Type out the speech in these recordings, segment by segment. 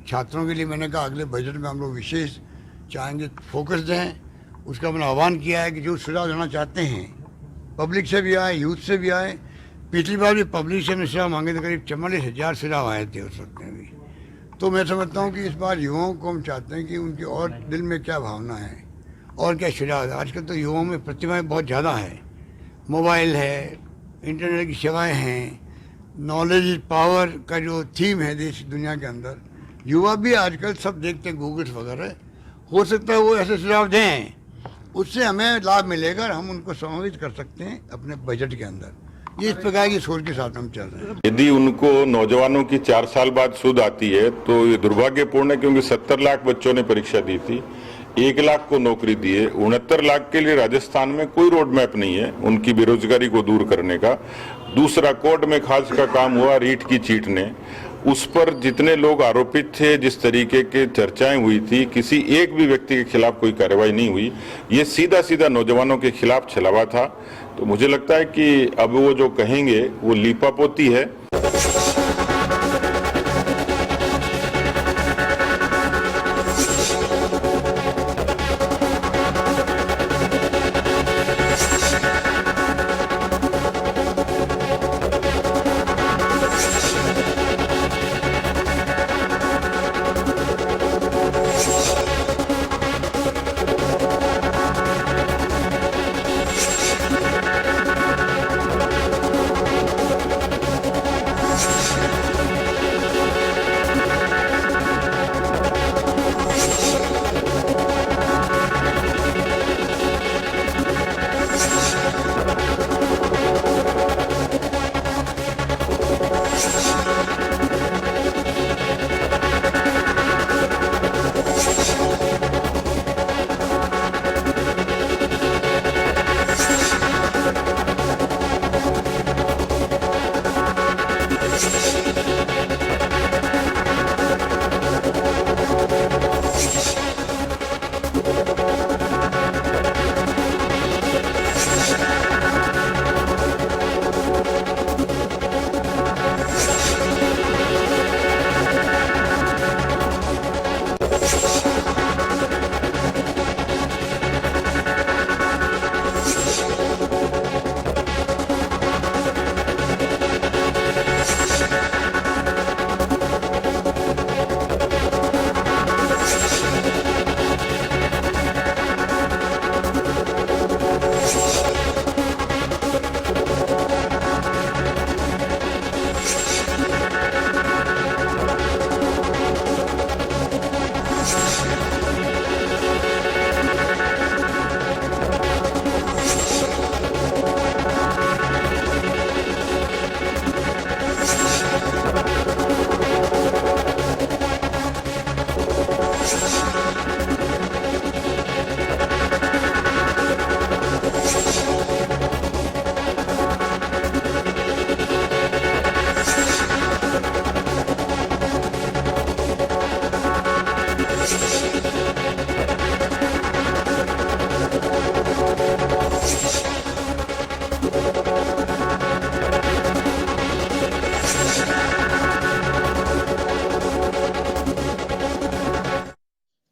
छात्रों के लिए मैंने कहा अगले बजट में हम लोग विशेष चाहेंगे फोकस दें। उसका मैंने आह्वान किया है कि जो सुझाव देना चाहते हैं पब्लिक से भी आए, यूथ से भी आए। पिछली बार भी पब्लिक से हमने सुझाव मांगे थे, करीब 44,000 सुझाव आए थे उस वक्त में भी। तो मैं समझता हूँ कि इस बार युवाओं को हम चाहते हैं कि उनके और दिल में क्या भावना है और क्या सुझाव है। आजकल तो युवाओं में प्रतिभाएं बहुत ज़्यादा है, मोबाइल है, इंटरनेट की सेवाएं हैं, नॉलेज इज पावर का जो थीम है देश दुनिया के अंदर, युवा भी आजकल सब देखते हैं गूगल्स वगैरह। हो सकता है वो ऐसे सुझाव दें, उससे हमें लाभ मिलेगा और हम उनको समावित कर सकते हैं अपने बजट के अंदर। ये इस प्रकार की सोच के साथ हम चल रहे हैं। यदि उनको नौजवानों की 4 साल बाद सूद आती है तो ये दुर्भाग्यपूर्ण है, क्योंकि 70 लाख बच्चों ने परीक्षा दी थी, 1 लाख को नौकरी दी है। 69 लाख के लिए राजस्थान में कोई रोड मैप नहीं है उनकी बेरोजगारी को दूर करने का। दूसरा, कोर्ट में खास का काम हुआ रीट की चीट ने, उस पर जितने लोग आरोपित थे, जिस तरीके के चर्चाएं हुई थी, किसी एक भी व्यक्ति के खिलाफ कोई कार्रवाई नहीं हुई। ये सीधा सीधा नौजवानों के खिलाफ छलावा था। तो मुझे लगता है कि अब वो जो कहेंगे वो लीपापोती है।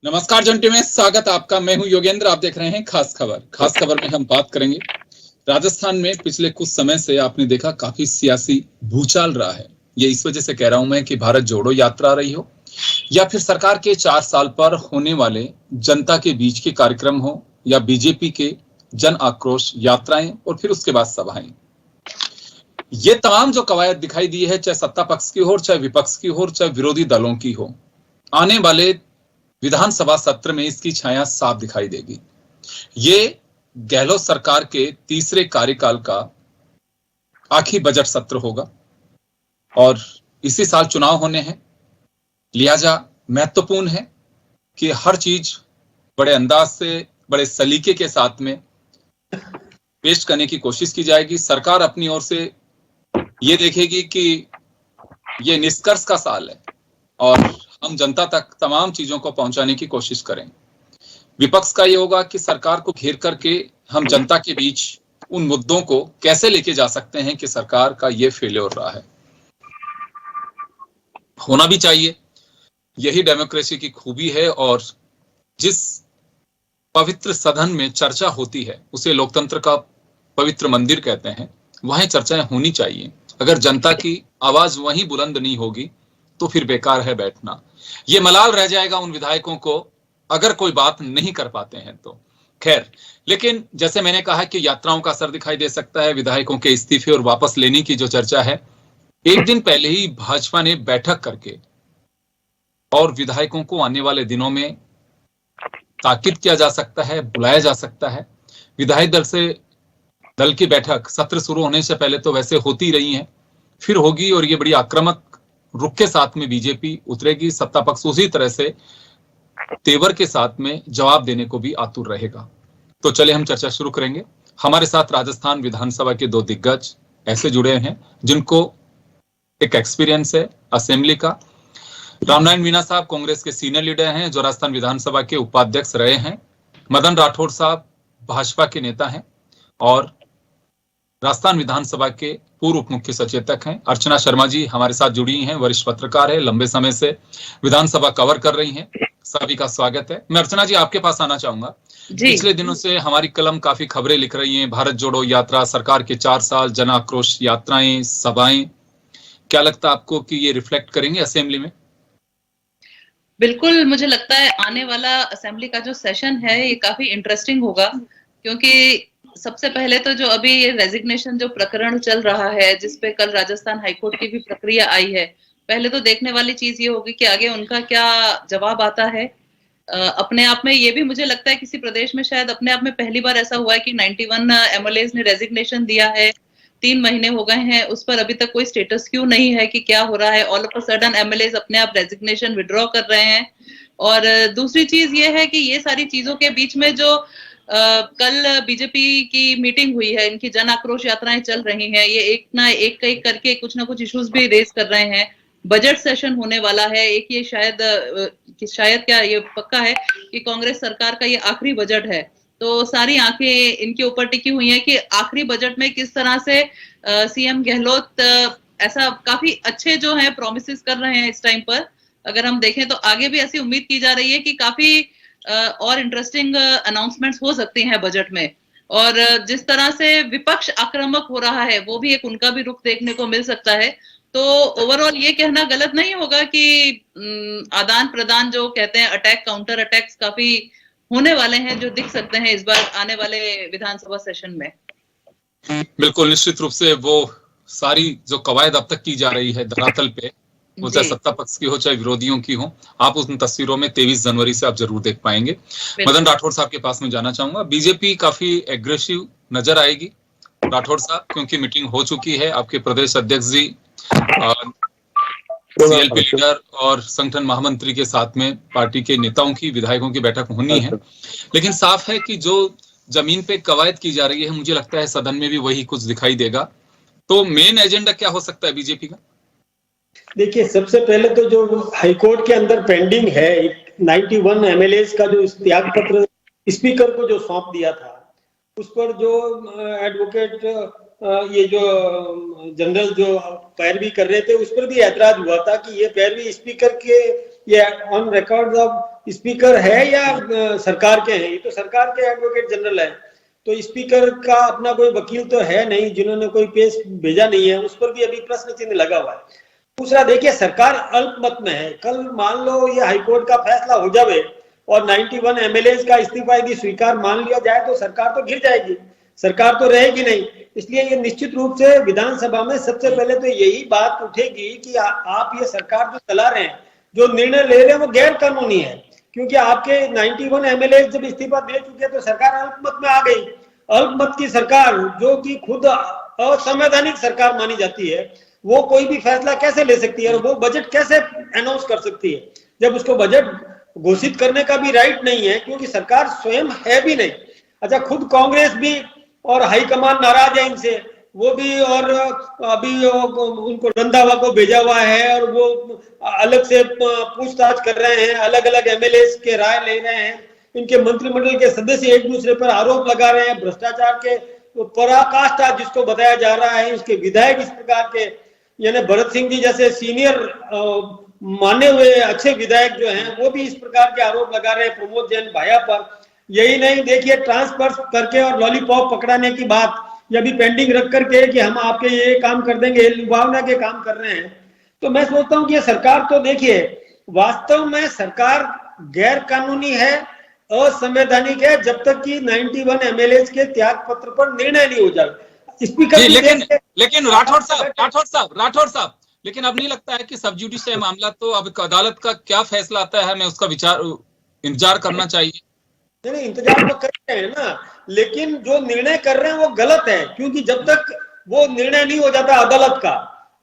नमस्कार जंटी में स्वागत आपका। मैं हूं योगेंद्र, आप देख रहे हैं खास खबर। खास खबर में हम बात करेंगे राजस्थान में पिछले कुछ समय से आपने देखा काफी सियासी भूचाल रहा है। ये इस वजह से कह रहा हूं मैं कि भारत जोड़ो यात्रा रही हो या फिर सरकार के 4 साल पर होने वाले जनता के बीच के कार्यक्रम हो या बीजेपी के जन आक्रोश यात्राएं और फिर उसके बाद सभाएं, ये तमाम जो कवायद दिखाई दी है, चाहे सत्ता पक्ष की हो, चाहे विपक्ष की हो, चाहे विरोधी दलों की हो, आने वाले विधानसभा सत्र में इसकी छाया साफ दिखाई देगी। ये गहलोत सरकार के तीसरे कार्यकाल का आखिरी बजट सत्र होगा और इसी साल चुनाव होने हैं। लिहाजा महत्वपूर्ण है कि हर चीज बड़े अंदाज से, बड़े सलीके के साथ में पेश करने की कोशिश की जाएगी। सरकार अपनी ओर से ये देखेगी कि ये निष्कर्ष का साल है और हम जनता तक तमाम चीजों को पहुंचाने की कोशिश करें। विपक्ष का ये होगा कि सरकार को घेर करके हम जनता के बीच उन मुद्दों को कैसे लेके जा सकते हैं कि सरकार का ये फेल्योर रहा है। होना भी चाहिए, यही डेमोक्रेसी की खूबी है, और जिस पवित्र सदन में चर्चा होती है उसे लोकतंत्र का पवित्र मंदिर कहते हैं। वहीं चर्चाएं होनी चाहिए। अगर जनता की आवाज वहीं बुलंद नहीं होगी तो फिर बेकार है बैठना। ये मलाल रह जाएगा उन विधायकों को अगर कोई बात नहीं कर पाते हैं तो। खैर, लेकिन जैसे मैंने कहा कि यात्राओं का असर दिखाई दे सकता है, विधायकों के इस्तीफे और वापस लेने की जो चर्चा है, एक दिन पहले ही भाजपा ने बैठक करके और विधायकों को आने वाले दिनों में ताकीद किया जा सकता है, बुलाया जा सकता है। विधायक दल की बैठक सत्र शुरू होने से पहले तो वैसे होती रही है, फिर होगी, और ये बड़ी आक्रामक रुख के साथ में बीजेपी उतरेगी। सत्ता पक्ष उसी तरह से तेवर के साथ में जवाब देने को भी आतुर रहेगा। तो चले हम चर्चा शुरू करेंगे। हमारे साथ राजस्थान विधानसभा के दो दिग्गज ऐसे जुड़े हैं जिनको एक एक्सपीरियंस है असेंबली का। रामनारायण मीणा साहब कांग्रेस के सीनियर लीडर हैं जो राजस्थान विधानसभा के उपाध्यक्ष रहे हैं। मदन राठौड़ साहब भाजपा के नेता हैं और राजस्थान विधानसभा के पूर्व उप मुख्य सचेतक हैं। अर्चना शर्मा जी हमारे साथ जुड़ी हैं, वरिष्ठ पत्रकार है, लंबे समय से विधानसभा कवर कर रही हैं। सभी का स्वागत है। मैं अर्चना जी आपके पास आना चाहूंगा। पिछले दिनों से हमारी कलम काफी खबरें लिख रही है, भारत जोड़ो यात्रा, सरकार के 4 साल, जन आक्रोश यात्राएं, सभाएं। क्या लगता है आपको कि ये रिफ्लेक्ट करेंगे असेंबली में? बिल्कुल, मुझे लगता है आने वाला असेंबली का जो सेशन है ये काफी इंटरेस्टिंग होगा, क्योंकि सबसे पहले तो जो अभी ये रेजिग्नेशन जो प्रकरण चल रहा है, जिसपे कल राजस्थान हाईकोर्ट की भी प्रक्रिया आई है, पहले तो देखने वाली चीज ये होगी कि आगे उनका क्या जवाब आता है। अपने आप में ये भी मुझे लगता है किसी प्रदेश में शायद अपने आप में पहली बार ऐसा हुआ है कि 91 एमएलएज ने रेजिग्नेशन दिया है, 3 महीने हो गए हैं, उस पर अभी तक कोई स्टेटस क्यों नहीं है कि क्या हो रहा है। All of a sudden MLAs अपने आप रेजिग्नेशन विड्रॉ कर रहे हैं। और दूसरी चीज ये है कि ये सारी चीजों के बीच में जो कल बीजेपी की मीटिंग हुई है, इनकी जन आक्रोश यात्राएं चल रही हैं, ये एक ना एक करके कुछ ना कुछ इश्यूज भी रेज कर रहे हैं। बजट सेशन होने वाला है, एक ये शायद क्या ये पक्का है कि कांग्रेस सरकार का ये आखिरी बजट है, तो सारी आंखें इनके ऊपर टिकी हुई हैं कि आखिरी बजट में किस तरह से सीएम गहलोत ऐसा काफी अच्छे जो है प्रोमिसेस कर रहे हैं इस टाइम पर। अगर हम देखें तो आगे भी ऐसी उम्मीद की जा रही है कि काफी और इंटरेस्टिंग अनाउंसमेंट्स हो सकती हैं बजट में। और जिस तरह से विपक्ष आक्रामक हो रहा है, वो भी एक उनका भी रुख देखने को मिल सकता है। तो ओवरऑल ये कहना गलत नहीं होगा कि आदान प्रदान जो कहते हैं, अटैक काउंटर अटैक्स काफी होने वाले हैं, जो दिख सकते हैं इस बार आने वाले विधानसभा सेशन में। बिल्कुल, निश्चित रूप से वो सारी जो कवायद अब तक की जा रही है धरातल पे, वो चाहे सत्ता पक्ष की हो चाहे विरोधियों की हो, आप उन तस्वीरों में 23 जनवरी से आप जरूर देख पाएंगे। मदन राठौड़ साहब के पास में जाना चाहूंगा। बीजेपी काफी एग्रेसिव नजर आएगी राठौड़ साहब, क्योंकि मीटिंग हो चुकी है। आपके प्रदेश अध्यक्ष जी, सीएलपी लीडर और संगठन महामंत्री के साथ में पार्टी के नेताओं की, विधायकों की बैठक होनी है। लेकिन साफ है कि जो जमीन पे कवायद की जा रही है, मुझे लगता है सदन में भी वही कुछ दिखाई देगा। तो मेन एजेंडा क्या हो सकता है बीजेपी का? देखिए, सबसे पहले तो जो हाईकोर्ट के अंदर पेंडिंग है 91 एमएलएज का जो त्याग पत्र स्पीकर को जो सौंप दिया था, उस पर जो एडवोकेट ये जो जनरल जो पैरवी कर रहे थे, उस पर भी ऐतराज हुआ था कि ये पैरवी स्पीकर के, ये ऑन रिकॉर्ड ऑफ स्पीकर है या सरकार के हैं। ये तो सरकार के एडवोकेट जनरल है, तो स्पीकर का अपना कोई वकील तो है नहीं जिन्होंने कोई पेश भेजा नहीं है, उस पर भी अभी प्रश्न चिन्ह लगा हुआ है। दूसरा, देखिए, सरकार अल्पमत में है। कल मान लो ये हाईकोर्ट का फैसला हो जाए और 91 एमएलएज का इस्तीफा यदि स्वीकार मान लिया जाए तो सरकार तो गिर जाएगी, सरकार तो रहेगी नहीं। इसलिए ये निश्चित रूप से विधानसभा में सबसे पहले तो यही बात उठेगी कि आप ये सरकार जो चला रहे हैं, जो निर्णय ले रहे हैं, वो गैर कानूनी है। क्योंकि आपके 91 एमएलए जब इस्तीफा दे चुके तो सरकार अल्पमत में आ गई। अल्पमत की सरकार, जो कि खुद असंवैधानिक सरकार मानी जाती है, वो कोई भी फैसला कैसे ले सकती है और वो बजट कैसे अनाउंस कर सकती है, जब उसको बजट घोषित करने का भी राइट नहीं है, क्योंकि सरकार स्वयं है भी नहीं। अच्छा, खुद कांग्रेस भी और हाईकमान नाराज है इनसे, वो भी, और अभी उनको रंधावा को भेजा हुआ है और वो अलग से पूछताछ कर रहे हैं, अलग अलग एमएलए के राय ले रहे हैं। इनके मंत्रिमंडल के सदस्य एक दूसरे पर आरोप लगा रहे हैं, भ्रष्टाचार के पराकाष्ठा जिसको बताया जा रहा है। इसके विधायक इस प्रकार के, यानी भरत सिंह जी जैसे सीनियर माने हुए अच्छे विधायक जो हैं वो भी इस प्रकार के आरोप लगा रहे हैं प्रमोद जैन भाया पर। यही नहीं, देखिए ट्रांसफर करके और लॉलीपॉप पकड़ाने की बात, ये भी पेंडिंग रख करके कि हम आपके ये काम कर देंगे, लुभावना के काम कर रहे हैं। तो मैं सोचता हूँ कि ये सरकार तो देखिए वास्तव में सरकार गैर कानूनी है, असंवैधानिक है, जब तक कि 91 एमएलए के त्याग पत्र पर निर्णय नहीं हो जाए। स्पीकर जी, लेकिन राठौड़ साहब, लेकिन अब नहीं लगता है कि सब जुडिशियल है मामला, तो अब अदालत का क्या फैसला आता है हमें उसका इंतजार करना चाहिए? नहीं, इंतजार तो कर रहे हैं ना, लेकिन जो निर्णय कर रहे हैं वो गलत है, क्योंकि जब तक वो निर्णय नहीं हो जाता अदालत का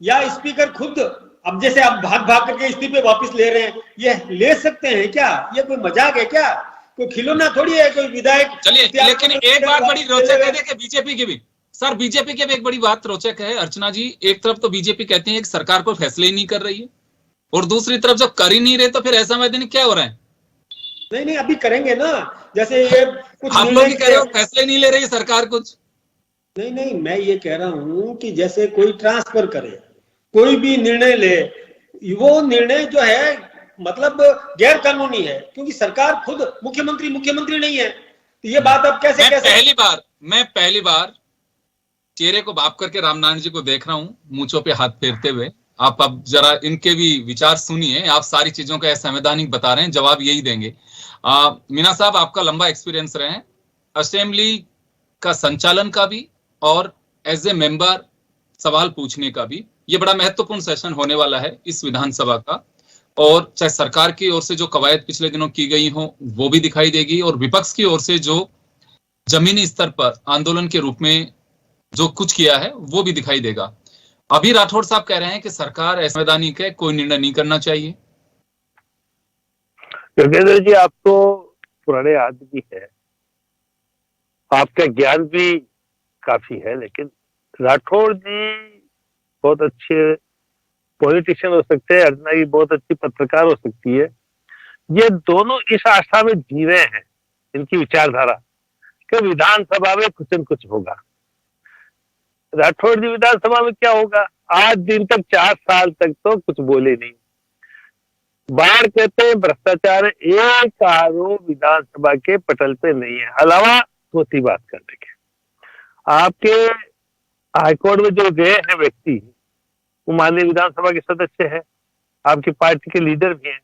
या स्पीकर खुद, अब जैसे आप भाग भाग करके इस्तीफे वापस ले रहे हैं, ये ले सकते हैं क्या? ये कोई मजाक है क्या? कोई खिलौना थोड़ी है कोई विधायक। चलिए, लेकिन एक बात बड़ी रोचक है, देखिए बीजेपी की भी, सर बीजेपी की भी एक बड़ी बात रोचक है अर्चना जी। एक तरफ तो बीजेपी कहती है कि सरकार कोई फैसले ही नहीं कर रही है, और दूसरी तरफ जब कर ही नहीं रहे तो फिर ऐसा मैदानी क्या हो रहा है? नहीं, अभी करेंगे ना, जैसे ये कुछ आप लोग ही कह रहे हो फैसले नहीं ले रही सरकार कुछ। नहीं, मैं ये कह रहा हूं कि जैसे कोई ट्रांसफर करे, कोई भी निर्णय ले, वो निर्णय जो है मतलब गैर कानूनी है, क्योंकि सरकार खुद मुख्यमंत्री नहीं है। तो ये बात अब कैसे मैं पहली बार चेहरे को बाप करके रामनारायण जी को देख रहा हूं मूंछों पे हाथ फेरते हुए। आप अब जरा इनके भी विचार सुनिए। आप सारी चीजों का संवैधानिक बता रहे हैं, जवाब यही देंगे। मीना साहब, आपका लंबा एक्सपीरियंस रहे हैं असेंबली का संचालन का भी और एज ए मेंबर सवाल पूछने का भी। ये बड़ा महत्वपूर्ण सेशन होने वाला है इस विधानसभा का, और चाहे सरकार की ओर से जो कवायद पिछले दिनों की गई हो वो भी दिखाई देगी, और विपक्ष की ओर से जो जमीनी स्तर पर आंदोलन के रूप में जो कुछ किया है वो भी दिखाई देगा। अभी राठौड़ साहब कह रहे हैं कि सरकार असंवैधानिक है, कोई निर्णय नहीं करना चाहिए। योगेंद्र जी, आप तो पुराने आदमी है, आपका ज्ञान भी काफी है, लेकिन राठौड़ जी बहुत अच्छे पॉलिटिशियन हो सकते हैं, अर्चना जी बहुत अच्छी पत्रकार हो सकती है। ये दोनों इस आशा में जी रहे हैं, इनकी विचारधारा कि विधानसभा में कुछ न कुछ होगा। राठौड़ जी विधानसभा में क्या होगा? आज दिन तक 4 साल तक तो कुछ बोले नहीं। बाढ़ कहते हैं भ्रष्टाचार, एक आरोप विधानसभा के पटल पे नहीं है, अलावा छोटी बात करने के। आपके हाईकोर्ट में जो गए हैं व्यक्ति, वो माननीय विधानसभा के सदस्य है, आपकी पार्टी के लीडर भी हैं,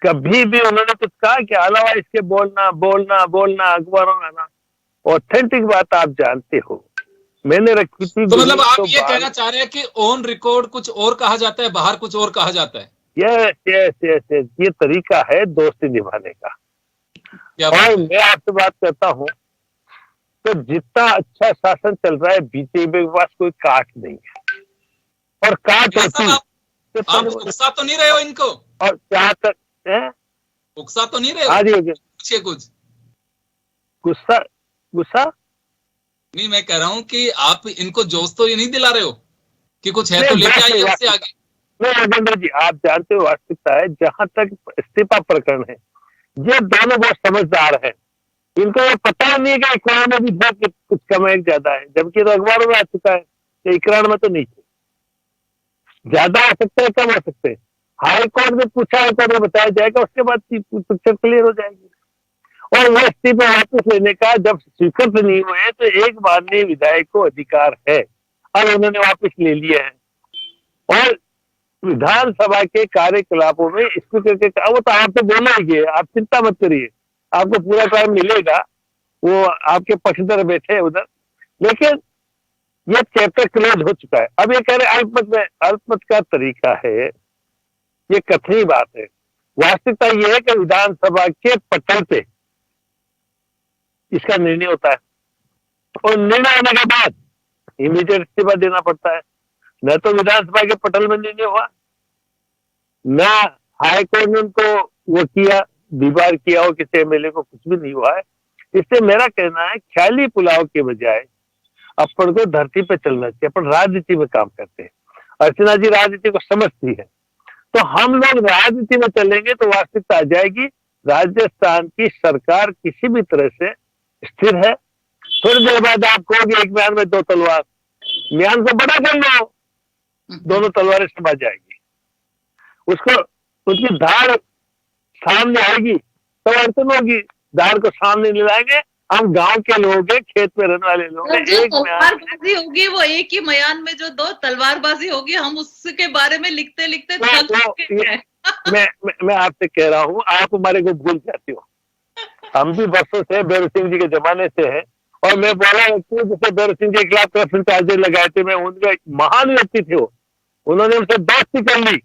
कभी भी उन्होंने कुछ कहा कि अलावा इसके बोलना अखबारों में आना? ऑथेंटिक बात आप जानते हो, मैंने रखी थी। तो मतलब आप ये कहना चाह रहे हैं कि ऑन रिकॉर्ड कुछ और कहा जाता है, बाहर कुछ और कहा जाता है? यस, ये तरीका है दोस्ती निभाने का। और मैं आपसे बात करता हूँ तो जितना अच्छा शासन चल रहा है बीजेपी के पास कोई काट नहीं है, और काट होती आप उकसा तो नहीं रहे हो इनको? और जहाँ तक उकसा तो नहीं रहे हो? हाँ जी, कुछ गुस्सा नहीं, मैं कह रहा हूँ कि आप इनको जोश तो ये नहीं दिला रहे हो कि कुछ है तो लेके आइए उससे आगे। नहीं राजेंद्र जी, आप जानते हो वास्तविकता है, जहां तक इस्तीफा प्रकरण है, ये दोनों बहुत समझदार हैं। इनको ये पता नहीं है कि इकरार में भी कुछ कम है ज्यादा है, जबकि तो अखबारों में आ चुका है, इकरार में तो नहीं है। ज्यादा आ सकते हैं, कम आ सकते हैं। हाई कोर्ट में पूछा, हाई कोर्ट में बताया जाएगा, उसके बाद पिक्चर क्लियर हो जाएगी। और वो इस्तीफा वापस लेने का जब स्वीकृत नहीं हुए तो एक माननीय विधायक को अधिकार है, और उन्होंने वापस ले लिया है। और विधानसभा के कार्यकलापों में स्पीकर के वो तो आपसे बोला ही है, आप चिंता मत करिए, आपको पूरा टाइम मिलेगा, वो आपके पक्षधर बैठे उधर। लेकिन ये चैप्टर क्लोज हो चुका है। अब ये कह रहे अल्पमत में, अल्पमत का तरीका है, ये कथनी बात है। वास्तविकता ये है कि विधानसभा के पटल पे इसका निर्णय होता है, और निर्णय होने के बाद इमीडिएट इस्तीफा देना पड़ता है। न तो विधानसभा के पटल में निर्णय हुआ, न हाईकोर्ट ने उनको वो किया, दीवार किया हो किसी एमएलए को, कुछ भी नहीं हुआ है। इससे मेरा कहना है ख्याली पुलाव के बजाय अपन को धरती पे चलना चाहिए। अपन राजनीति में काम करते हैं, अर्चना जी राजनीति को समझती है, तो हम लोग राजनीति में चलेंगे तो वास्तविकता आ जाएगी। राजस्थान की सरकार किसी भी तरह से स्थिर है। थोड़ी देर बाद आप कहोगे एक म्यान में दो तलवार, म्यान को बड़ा कर लो, दोनों तलवारें समा जाएगी। उसको उसकी धार सामने आएगी तो अड़चन होगी। धार को सामने नहीं लाएंगे, हम गांव के लोग हैं, खेत में रहने वाले लोग हैं। जो एक तलवारबाजी होगी वो एक ही मयान में जो दो तलवारबाजी होगी, हम उसके बारे में लिखते लिखते थक चुके हैं। मैं आपसे कह रहा हूँ, आप हमारे को भूल जाती हो। हम भी वर्षों से भैरव सिंह जी के जमाने से हैं, और मैं बोला जैसे भैरव सिंह जी के खिलाफ करप्शन चार्जेस लगाए थे, मैं उनके महान व्यक्ति थे वो, उन्होंने हमसे दोस्ती कर ली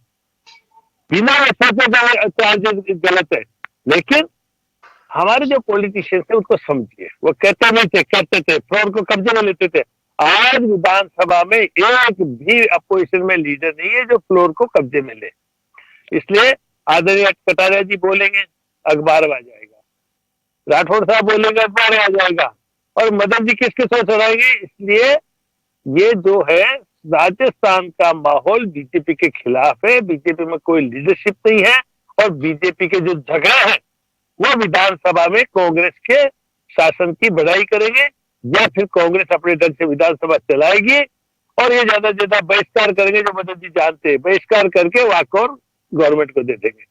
बिना सोचे चार्जेस गलत है। लेकिन हमारे जो पॉलिटिशियंस थे उसको समझिए, वो कहते नहीं थे, कहते थे, फ्लोर को कब्जे में लेते थे। आज विधानसभा में एक भी अपोजिशन में लीडर नहीं है जो फ्लोर को कब्जे में ले। इसलिए आदरणीय कटारिया जी बोलेंगे अखबार आ जाएगा, राठौड़ साहब बोलेंगे अखबार आ जाएगा, और मदन जी किसके सोच उड़ाएंगे। इसलिए ये जो है राजस्थान का माहौल बीजेपी के खिलाफ है। बीजेपी में कोई लीडरशिप नहीं है, और बीजेपी के जो झगड़े हैं वो विधानसभा में कांग्रेस के शासन की बढ़ाई करेंगे, या फिर कांग्रेस अपने ढंग से विधानसभा चलाएगी, और ये ज्यादा से ज्यादा बहिष्कार करेंगे, जो मदन जी जानते हैं, बहिष्कार करके वाकओवर गवर्नमेंट को दे देंगे।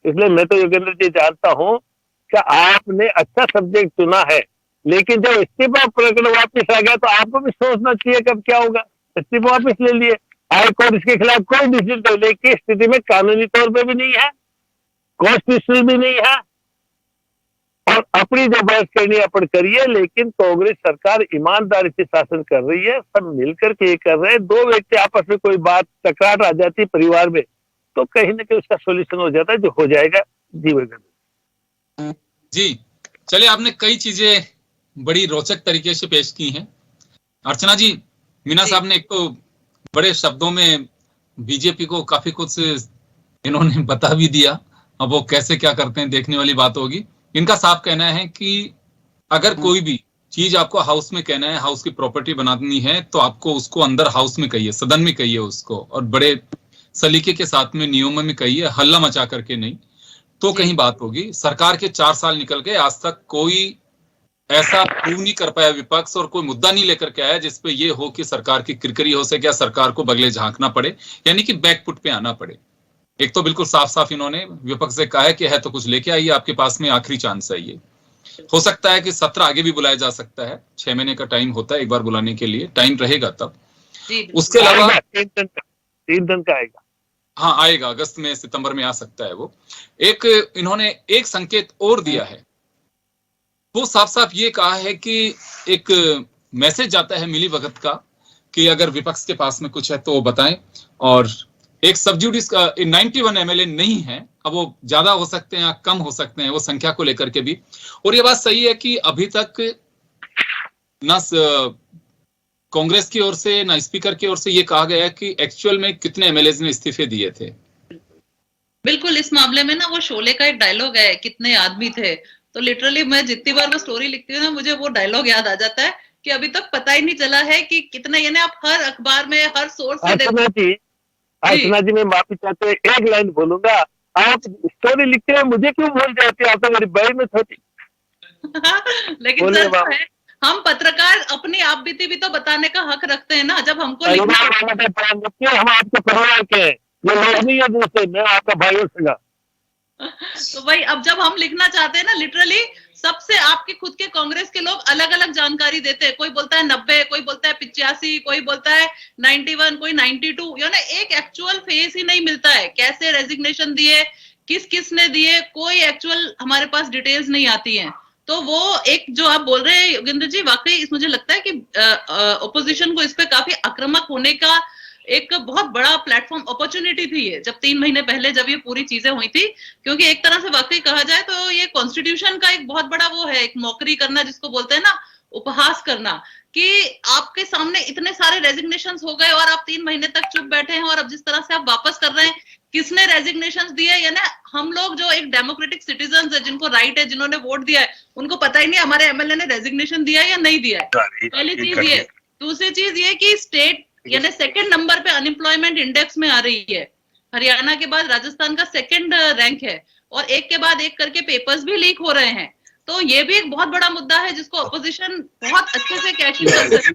इसलिए मैं तो योगेंद्र जी जानता हूं कि आपने अच्छा सब्जेक्ट चुना है, लेकिन जब इस्तीफा प्रकरण वापिस आ गया तो आपको भी सोचना चाहिए कब क्या होगा। इस्तीफा वापिस ले लिए, हाईकोर्ट इसके खिलाफ कोई डिसीजन लेने की स्थिति में कानूनी तौर पर भी नहीं है, कॉन्स्टिट्यूशनल भी नहीं है, और अपनी जो बहस करनी है अपन करिए। लेकिन कांग्रेस सरकार ईमानदारी से शासन कर रही है, सब मिलकर के ये कर रहे हैं। दो व्यक्ति आपस में कोई बात तकरार आ जाती है परिवार में, तो कहीं ना कहीं उसका सोल्यूशन हो जाता है, जो हो जाएगा। जी चलिए, आपने कई चीजें बड़ी रोचक तरीके से पेश की हैं। अर्चना जी, मीना साहब ने एक तो बड़े शब्दों में बीजेपी को काफी कुछ इन्होंने बता भी दिया, अब वो कैसे क्या करते हैं देखने वाली बात होगी। इनका साफ कहना है कि अगर कोई भी चीज आपको हाउस में कहना है, हाउस की प्रॉपर्टी बनानी है, तो आपको उसको अंदर हाउस में कहिए, सदन में कहिए उसको, और बड़े सलीके के साथ में नियमों में कहिए, हल्ला मचा करके नहीं, तो कहीं बात होगी। सरकार के 4 साल निकल गए, आज तक कोई ऐसा प्रूव नहीं कर पाया विपक्ष, और कोई मुद्दा नहीं लेकर के आया जिसपे ये हो कि सरकार की किरकिरी हो सके, सरकार को बगले झांकना पड़े, यानी कि बैकफुट पे आना पड़े। एक तो बिल्कुल साफ साफ इन्होंने विपक्ष से कहा है कि है तो कुछ लेके आइए, आपके पास में आखिरी चांस है ये। हो सकता है कि सत्र आगे भी बुलाया जा सकता है, 6 महीने का टाइम होता है एक बार बुलाने के लिए, टाइम रहेगा तब। उसके अलावा 3 दिन का आएगा, हाँ आएगा, अगस्त में सितंबर में आ सकता है वो। एक इन्होंने एक संकेत और दिया है, वो साफ साफ ये कहा है कि एक मैसेज जाता है मिली भगत का कि अगर विपक्ष के पास में कुछ है तो वो बताएं, और एक सबज्यूडिस का 91 एमएलए नहीं है, अब वो ज्यादा हो सकते हैं या कम हो सकते हैं, वो संख्या को लेकर के भी। और ये बात सही है कि अभी तक ना कांग्रेस की ओर से ना स्पीकर की ओर से ये कहा गया है कि एक्चुअल में कितने एमएलए ने इस्तीफे दिए थे। बिल्कुल, इस मामले में ना वो शोले का एक डायलॉग है, कितने आदमी थे, तो लिटरली मैं जितनी बार वो स्टोरी लिखती हूँ ना, मुझे वो डायलॉग याद आ जाता है कि अभी तक पता ही नहीं चला है कि कितने, यानी आप हर अखबार में हर सोर्स से अर्चना जी मैं माफी चाहते हैं, एक लाइन बोलूंगा, आप स्टोरी लिखते हैं मुझे क्यों भूल जाते हैं, आप तो मेरी बहन में छोटी। लेकिन सर है, हम पत्रकार अपनी आप बीती भी तो बताने का हक रखते हैं ना, जब हमको लिखना। हम आपके परिवार के हैं, ये लोग नहीं है दूसरे, मैं आपका भाई सगा। तो भाई अब जब हम लिखना चाहते हैं ना, लिटरली सबसे आपके खुद के कांग्रेस के लोग अलग अलग जानकारी देते हैं। कोई बोलता है 90, कोई बोलता है 85, कोई बोलता है 91, कोई 92, यानी एक एक्चुअल फेस ही नहीं मिलता है। कैसे रेजिग्नेशन दिए, किस किस ने दिए, कोई एक्चुअल हमारे पास डिटेल्स नहीं आती हैं। तो वो एक जो आप बोल रहे हैं योगेंद्र जी, वाकई मुझे लगता है कि ओपोजिशन को इस पे काफी आक्रामक होने का एक बहुत बड़ा प्लेटफॉर्म अपॉर्चुनिटी थी ये, जब 3 महीने पहले जब ये पूरी चीजें हुई थी। क्योंकि एक तरह से वाकई कहा जाए तो ये कॉन्स्टिट्यूशन का एक बहुत बड़ा वो है, एक मौकरी करना जिसको बोलते हैं ना, उपहास करना, कि आपके सामने इतने सारे रेजिग्नेशंस हो गए और आप 3 महीने तक चुप बैठे हैं, और अब जिस तरह से आप वापस कर रहे हैं, किसने रेजिग्नेशंस दिए, यानी हम लोग जो एक डेमोक्रेटिक सिटीजन है, जिनको राइट है, जिन्होंने वोट दिया है, उनको पता ही नहीं हमारे एमएलए ने रेजिग्नेशन दिया है या नहीं दिया है। पहली चीज ये। दूसरी चीज ये कि स्टेट यानी 2nd नंबर पे अनएम्प्लॉयमेंट इंडेक्स में आ रही है, हरियाणा के बाद राजस्थान का 2nd रैंक है, और एक के बाद एक करके पेपर्स भी लीक हो रहे हैं। तो ये भी एक बहुत बड़ा मुद्दा है जिसको अपोजिशन बहुत अच्छे से कैश इन कर सकती है।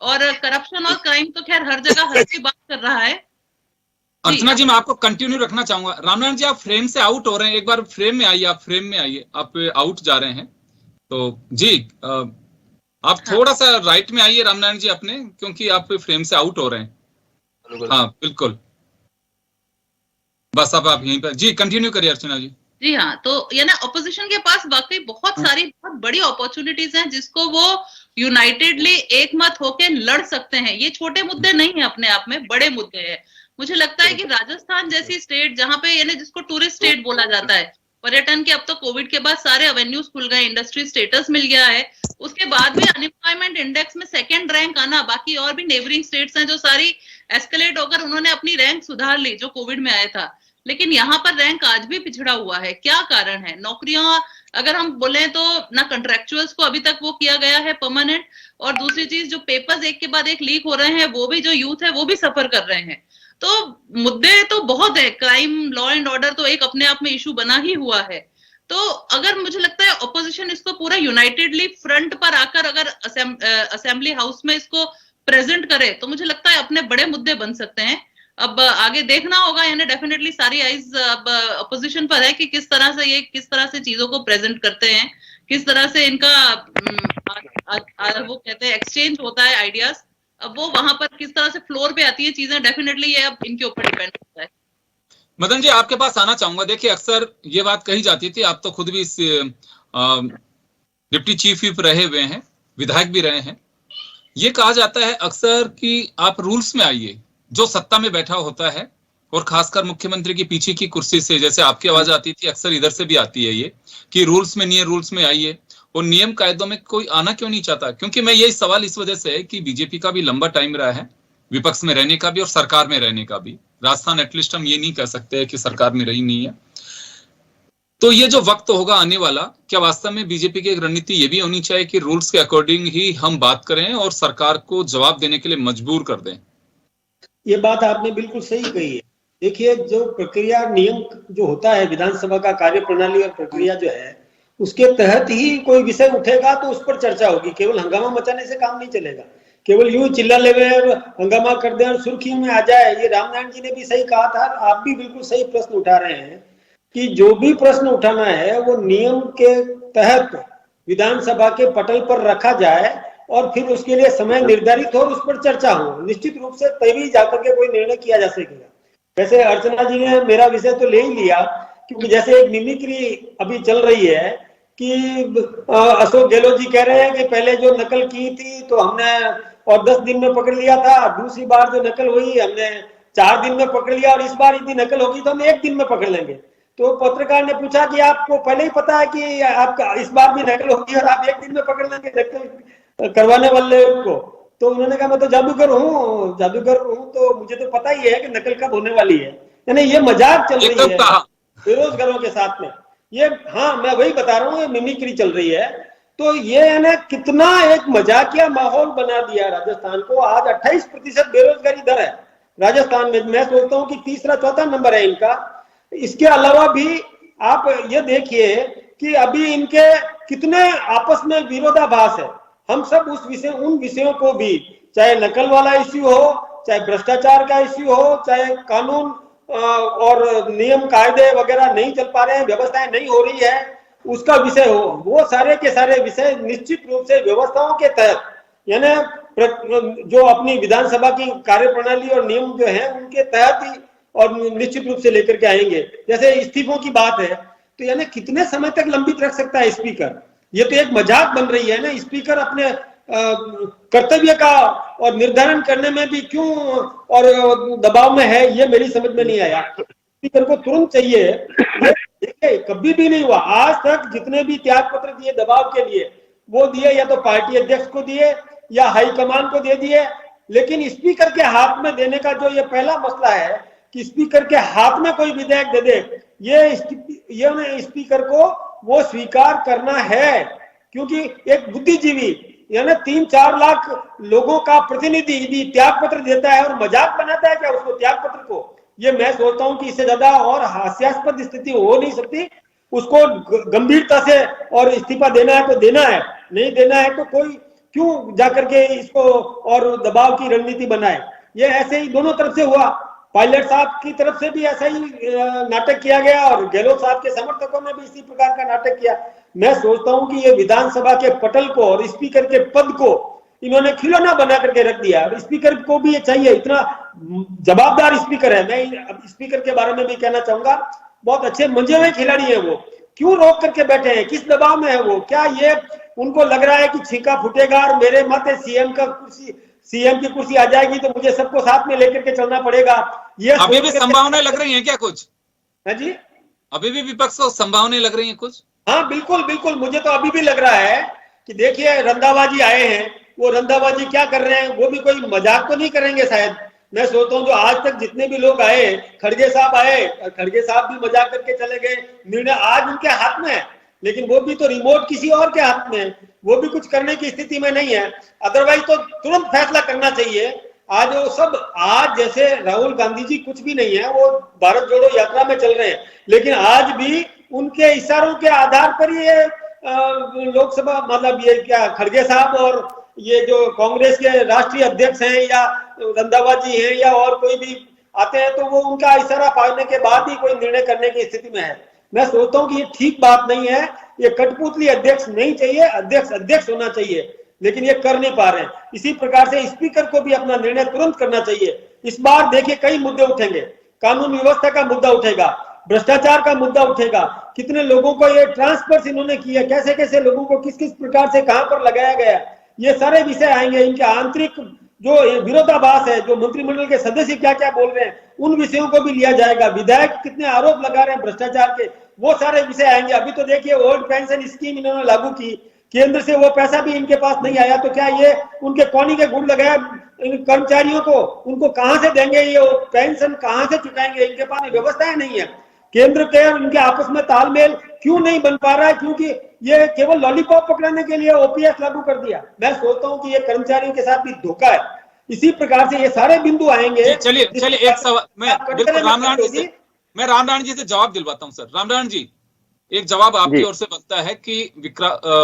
और करप्शन और क्राइम तो खैर हर जगह हर कोई बात कर रहा है। अर्चना जी, मैं आपको कंटिन्यू रखना चाहूंगा। रामनारायण जी, आप फ्रेम से आउट हो रहे हैं, एक बार फ्रेम में आइए, आप फ्रेम में आइए, आप आउट जा रहे हैं। तो जी आप थोड़ा सा राइट में आइए रामनारायण जी अपने, क्योंकि आप फ्रेम से आउट हो रहे हैं। हाँ बिल्कुल, बस अब आप यहीं पर जी कंटिन्यू करिए अर्चना जी। जी हाँ, तो ये ना ऑपोजिशन के पास वाकई बहुत सारी बहुत बड़ी अपॉर्चुनिटीज हैं जिसको वो यूनाइटेडली एक मत होके लड़ सकते हैं। ये छोटे मुद्दे नहीं है, अपने आप में बड़े मुद्दे हैं। मुझे लगता है कि राजस्थान जैसी स्टेट जहां पे यानी जिसको टूरिस्ट स्टेट बोला जाता है, पर्यटन के अब तो कोविड के बाद सारे एवेन्यूज खुल गए, इंडस्ट्री स्टेटस मिल गया है, उसके बाद भी अनएम्प्लॉयमेंट इंडेक्स में सेकंड रैंक आना, बाकी और भी नेबरिंग स्टेट्स हैं जो सारी एस्केलेट होकर उन्होंने अपनी रैंक सुधार ली जो कोविड में आया था, लेकिन यहाँ पर रैंक आज भी पिछड़ा हुआ है। क्या कारण है? नौकरियां अगर हम बोले तो ना कंट्रेक्चुअल्स को अभी तक वो किया गया है परमानेंट, और दूसरी चीज जो पेपर्स एक के बाद एक लीक हो रहे हैं वो भी जो यूथ है वो भी सफर कर रहे हैं। तो मुद्दे तो बहुत है, क्राइम, लॉ एंड ऑर्डर तो एक अपने आप में इशू बना ही हुआ है। तो अगर मुझे लगता है ऑपोजिशन इसको पूरा यूनाइटेडली फ्रंट पर आकर अगर असेंबली हाउस में इसको प्रेजेंट करे तो मुझे लगता है अपने बड़े मुद्दे बन सकते हैं। अब आगे देखना होगा, यानी डेफिनेटली सारी आइज अब अपोजिशन पर है कि किस तरह से चीजों को प्रेजेंट करते हैं, किस तरह से इनका वो कहते हैं एक्सचेंज होता है आइडियाज। अब वो वहां पर किस तरह से फ्लोर पे आती है चीजें, डेफिनेटली ये अब इनके ऊपर डिपेंड होता है। मदन जी, आपके पास आना चाहूंगा। देखिए, अक्सर ये बात कही जाती थी, आप तो खुद भी इस डिप्टी चीफ व्हिप रहे हुए हैं, विधायक भी रहे हैं। ये कहा जाता है अक्सर कि आप रूल्स में आइए, जो सत्ता में बैठा होता है, और खासकर मुख्यमंत्री की पीछे की कुर्सी से जैसे आपकी आवाज आती थी, अक्सर इधर से भी आती है ये कि रूल्स में नहीं है, रूल्स में आइए। और नियम कायदों में कोई आना क्यों नहीं चाहता? क्योंकि मैं यही सवाल इस वजह से है कि बीजेपी का भी लंबा टाइम रहा है विपक्ष में रहने का भी और सरकार में रहने का भी। राजस्थान एटलीस्ट हम ये नहीं कह सकते कि सरकार में रही नहीं है। तो ये जो वक्त होगा आने वाला, क्या वास्तव में बीजेपी की एक रणनीति ये भी होनी चाहिए कि रूल्स के अकॉर्डिंग ही हम बात करें और सरकार को जवाब देने के लिए मजबूर कर दें? ये बात आपने बिल्कुल सही कही है। देखिए, जो प्रक्रिया नियम जो होता है विधानसभा का कार्य प्रणाली और प्रक्रिया जो है, उसके तहत ही कोई विषय उठेगा तो उस पर चर्चा होगी। केवल हंगामा मचाने से काम नहीं चलेगा, केवल यूं चिल्ला ले हंगामा कर दे और सुर्खियों में आ जाए। ये रामनारायण जी ने भी सही कहा था, आप भी बिल्कुल सही प्रश्न उठा रहे हैं कि जो भी प्रश्न उठाना है वो नियम के तहत विधानसभा के पटल पर रखा जाए और फिर उसके लिए समय निर्धारित हो और उस पर चर्चा हो। निश्चित रूप से तभी जाकर के कोई निर्णय किया जा सकेगा। वैसे अर्चना जी ने मेरा विषय तो ले ही लिया, क्योंकि जैसे एक मिमिक्री अभी चल रही है कि अशोक गहलोत जी कह रहे हैं कि पहले जो नकल की थी तो हमने और 10 दिन में पकड़ लिया था, दूसरी बार जो नकल हुई हमने 4 दिन में पकड़ लिया और इस बार इतनी नकल होगी तो हम 1 दिन में पकड़ लेंगे। तो पत्रकार ने पूछा कि आपको पहले ही पता है कि आपका इस बार भी नकल होगी और आप 1 दिन में पकड़ लेंगे नकल करवाने वाले को? तो उन्होंने कहा मैं तो जादूगर हूँ तो मुझे तो पता ही है कि नकल कब होने वाली है। यानी ये मजाक चल रही है बेरोजगारों के साथ में। ये हाँ, मैं वही बता रहा हूँ, ये मिमिक्री चल रही है। तो ये है ना, कितना एक मजाकिया माहौल बना दिया राजस्थान को। आज 28% बेरोजगारी दर है राजस्थान में। मैं सोचता हूँ कि तीसरा चौथा नंबर है इनका। इसके अलावा भी आप ये देखिए कि अभी इनके कितने आपस में विरोधाभास है। हम सब उन विषयों को भी, चाहे नकल वाला इश्यू हो, चाहे भ्रष्टाचार का इश्यू हो, चाहे कानून और नियम कायदे वगैरह नहीं चल पा रहे हैं, व्यवस्थाएं नहीं हो रही है, उसका विषय हो, वो सारे के सारे विषय निश्चित रूप से व्यवस्थाओं के तहत, यानी जो अपनी विधानसभा की कार्य प्रणाली और नियम जो है उनके तहत ही और निश्चित रूप से लेकर के आएंगे। जैसे इस्तीफों की बात है, तो यानी कितने समय तक लंबित रख सकता है स्पीकर? ये तो एक मजाक बन रही है ना। स्पीकर अपने कर्तव्य का और निर्धारण करने में भी क्यों और दबाव में है, ये मेरी समझ में नहीं आया। स्पीकर को तुरंत चाहिए। देखिए, कभी भी नहीं हुआ आज तक, जितने भी त्याग पत्र दिए दबाव के लिए वो दिए या तो पार्टी अध्यक्ष को दिए या हाईकमान को दे दिए, लेकिन स्पीकर के हाथ में देने का जो ये पहला मसला है कि स्पीकर के हाथ में कोई विधेयक दे दे, ये स्पीकर को वो स्वीकार करना है। क्योंकि एक बुद्धिजीवी यानी 3-4 लाख लोगों का प्रतिनिधि यदि त्याग पत्र देता है और मजाक बनाता है क्या उसको त्याग पत्र को, ये मैं सोचता हूं कि इससे ज्यादा और हास्यास्पद स्थिति हो नहीं सकती। उसको गंभीरता से और इस्तीफा देना है तो देना है, नहीं देना है तो कोई क्यों जाकर के इसको और दबाव की रणनीति बनाए। ये ऐसे ही दोनों तरफ से हुआ। पायलट साहब की तरफ से भी ऐसा ही नाटक किया गया और गहलोत साहब के समर्थकों ने भी इसी प्रकार का नाटक किया। मैं सोचता हूं कि ये विधानसभा के पटल को और स्पीकर के पद को इन्होंने खिलौना बना करके रख दिया। स्पीकर को भी ये चाहिए, इतना जवाबदार स्पीकर है। मैं अब स्पीकर के बारे में भी कहना चाहूंगा, बहुत अच्छे मंजे हुए खिलाड़ी है वो, क्यों रोक करके बैठे हैं, किस दबाव में है वो? क्या ये उनको लग रहा है कि छींका फूटेगा और मेरे माथे सीएम की कुर्सी आ जाएगी तो मुझे सबको साथ में लेकर के चलना पड़ेगा? ये अभी भी संभावनाएं लग रही हैं क्या कुछ? है जी, अभी भी विपक्ष को संभावनाएं लग रही हैं कुछ? हाँ बिल्कुल बिल्कुल, मुझे तो अभी भी लग रहा है कि देखिए रंधावा जी आए हैं, वो रंधावा जी क्या कर रहे हैं, वो भी कोई मजाक तो नहीं करेंगे शायद। मैं सोचता हूँ जो आज तक जितने भी लोग आए, खड़गे साहब आए, खड़गे साहब भी मजाक करके चले गए, निर्णय आज उनके हाथ में है, लेकिन वो भी तो रिमोट किसी और के हाथ में है, वो भी कुछ करने की स्थिति में नहीं है। अदरवाइज तो तुरंत फैसला करना चाहिए। आज वो सब, आज जैसे राहुल गांधी जी कुछ भी नहीं है, वो भारत जोड़ो यात्रा में चल रहे हैं, लेकिन आज भी उनके इशारों के आधार पर ये लोकसभा, मतलब ये क्या खड़गे साहब और ये जो कांग्रेस के राष्ट्रीय अध्यक्ष हैं या रंधावा जी हैं या और कोई भी आते हैं, तो वो उनका इशारा पाने के बाद ही कोई निर्णय करने की स्थिति में है। मैं सोचता हूँ कि ये ठीक बात नहीं है। ये कठपुतली अध्यक्ष नहीं चाहिए, अध्यक्ष होना चाहिए, लेकिन ये कर नहीं पा रहे हैं। इसी प्रकार से स्पीकर को भी अपना निर्णय तुरंत करना चाहिए। इस बार देखिए कई मुद्दे उठेंगे, कानून व्यवस्था का मुद्दा उठेगा, भ्रष्टाचार का मुद्दा उठेगा, कितने लोगों को ये ट्रांसफर इन्होंने किया, कैसे कैसे लोगों को किस किस प्रकार से कहां पर लगाया गया, ये सारे विषय आएंगे। इनके आंतरिक जो विरोधाभास है, जो मंत्रिमंडल के सदस्य क्या क्या बोल रहे हैं, उन विषयों को भी लिया जाएगा। विधायक कितने आरोप लगा रहे हैं भ्रष्टाचार के, वो सारे विषय आएंगे। अभी तो देखिए ओल्ड पेंशन स्कीम इन्होंने लागू की, केंद्र से वो पैसा भी इनके पास नहीं आया, तो क्या ये उनके कौनी के गुड़ लगाया कर्मचारियों को, उनको कहां से देंगे, ये पेंशन कहां से चुकाएंगे? इनके पास व्यवस्थाएं नहीं है। केंद्र के और इनके आपस में तालमेल क्यों नहीं बन पा रहा है? क्योंकि ये केवल लॉलीपॉप पकड़ने के लिए ओपीएस लागू कर दिया। मैं सोचता हूं कि ये कर्मचारियों के साथ भी धोखा है। इसी प्रकार से ये सारे बिंदु आएंगे। चलिए एक सवाल मैं बिल्कुल मैं रामनारायण जी से जवाब दिलवाता हूं। सर रामनारायण जी, एक जवाब आपकी ओर से बनता है कि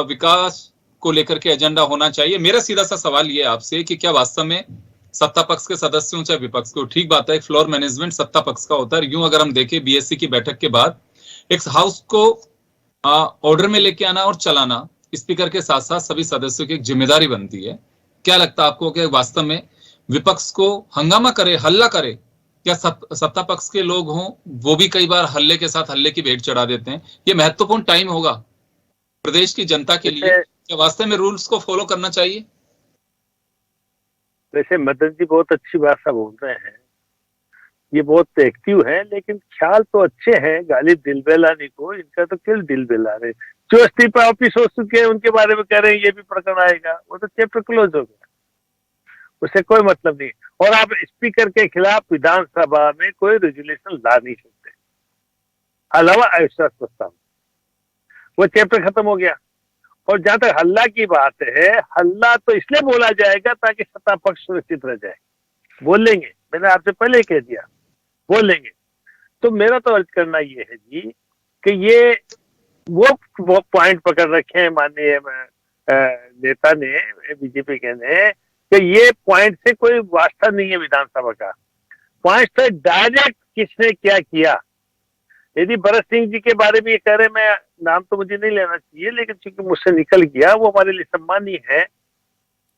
विकास को लेकर के एजेंडा होना चाहिए। मेरा सीधा सा सवाल ये आपसे कि क्या वास्तव में सत्ता पक्ष के सदस्यों चाहे विपक्ष को, ठीक बात है फ्लोर मैनेजमेंट सत्ता पक्ष का होता है, यूं अगर हम देखें बीएससी की बैठक के बाद एक हाउस को ऑर्डर में लेके आना और चलाना स्पीकर के साथ साथ सभी सदस्यों की एक जिम्मेदारी बनती है। क्या लगता है आपको कि वास्तव में विपक्ष को हंगामा करे, हल्ला करे, या सत्ता पक्ष के लोग हों वो भी कई बार हल्ले के साथ हल्ले की भेंट चढ़ा देते हैं? ये महत्वपूर्ण टाइम होगा प्रदेश की जनता के लिए, क्या वास्तव में रूल्स को फॉलो करना चाहिए? वैसे मदन जी बहुत अच्छी भाषा बोल रहे हैं, ये बहुत एक्टिव है, लेकिन ख्याल तो अच्छे हैं। गालिब दिल बेलानी को, इनका तो क्यों दिल बेला रहे, जो इस्तीफा ऑफिस हो चुके हैं उनके बारे में कह रहे हैं ये भी प्रकरण आएगा, वो तो चैप्टर क्लोज हो गया, उससे कोई मतलब नहीं। और आप स्पीकर के खिलाफ विधानसभा में कोई रेजुलेशन ला नहीं सकते, अलावा अविश्वास प्रस्ताव, वो चैप्टर खत्म हो गया। और जहां तक हल्ला की बात है, हल्ला तो इसलिए बोला जाएगा ताकि सत्ता पक्ष सुरक्षित रह जाए। बोल लेंगे, मैंने आपसे पहले ही कह दिया, बोल लेंगे। तो मेरा तो अर्ज करना ये है जी कि ये वो पॉइंट पकड़ रखे हैं माननीय नेता ने, बीजेपी के ने, कि ये पॉइंट से कोई वास्ता नहीं है विधानसभा का। पॉइंट से डायरेक्ट किसने क्या किया। यदि भरत सिंह जी के बारे में ये कह रहे, मैं नाम तो मुझे नहीं लेना चाहिए, लेकिन चूंकि मुझसे निकल गया, वो हमारे लिए सम्मानीय है,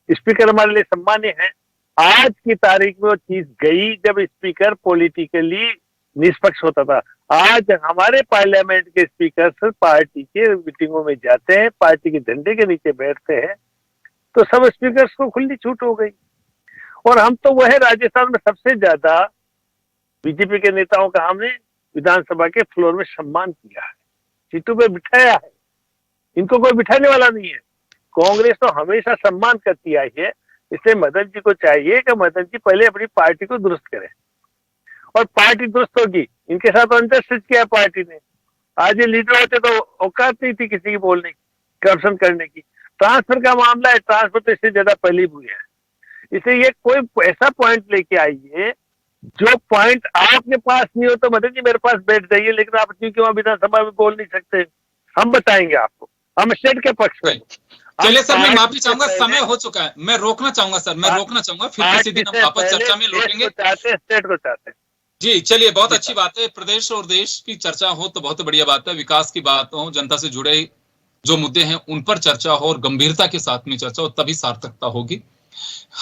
स्पीकर हमारे लिए सम्मानीय है। आज की तारीख में वो चीज गई जब स्पीकर पॉलिटिकली निष्पक्ष होता था। आज हमारे पार्लियामेंट के स्पीकर सिर्फ पार्टी के मीटिंगों में जाते हैं, पार्टी के झंडे के नीचे बैठते हैं, तो सब स्पीकर्स को खुली छूट हो गई। और हम तो वह राजस्थान में सबसे ज्यादा बीजेपी के नेताओं का हमने विधानसभा के फ्लोर में सम्मान किया है, सीटों पे बिठाया है, इनको कोई बिठाने वाला नहीं है। कांग्रेस तो हमेशा सम्मान करती आई है, इसलिए मदन जी को चाहिए कि मदन जी पहले अपनी पार्टी को दुरुस्त करें, और पार्टी दुरुस्त होगी। इनके साथ अंतर्स्थित किया पार्टी ने। आज ये लीडर होते तो औकात नहीं थी किसी की बोलने की, करप्शन करने की। ट्रांसफर का मामला है, ट्रांसफर तो इससे ज्यादा पहले हुए हैं। इसलिए ये कोई ऐसा पॉइंट लेके आइए जो पॉइंट आपके पास नहीं हो, तो मदन जी मेरे पास बैठ जाइए, लेकिन आप क्योंकि वहां विधानसभा में बोल नहीं सकते, हम बताएंगे आपको, हम स्टेट के पक्ष में। चलिए सर, मैं माफी चाहूंगा, समय हो चुका है, मैं रोकना चाहूंगा सर, मैं रोकना चाहूंगा, फिर किसी दिन हम वापस चर्चा में लौटेंगे। स्टेट को चाहते हैं। जी चलिए, बहुत अच्छी बात है। प्रदेश और देश की चर्चा हो तो बहुत बढ़िया बात है, विकास की बात हो, जनता से जुड़े जो मुद्दे हैं उन पर चर्चा हो और गंभीरता के साथ में चर्चा हो, तभी सार्थकता होगी।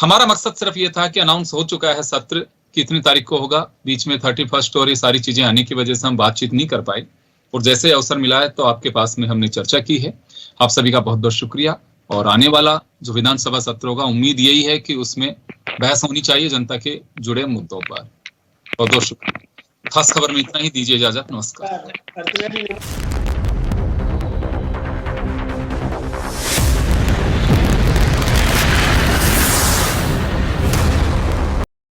हमारा मकसद सिर्फ ये था कि अनाउंस हो चुका है सत्र, कितनी तारीख को होगा, बीच में 31 और ये सारी चीजें आने की वजह से हम बातचीत नहीं कर पाए, और जैसे अवसर मिला है तो आपके पास में हमने चर्चा की है। आप सभी का बहुत बहुत शुक्रिया। और आने वाला जो विधानसभा सत्र होगा, उम्मीद यही है कि उसमें बहस होनी चाहिए जनता के जुड़े मुद्दों पर। बहुत बहुत शुक्रिया। खास खबर में इतना ही, दीजिए इजाजत, नमस्कार।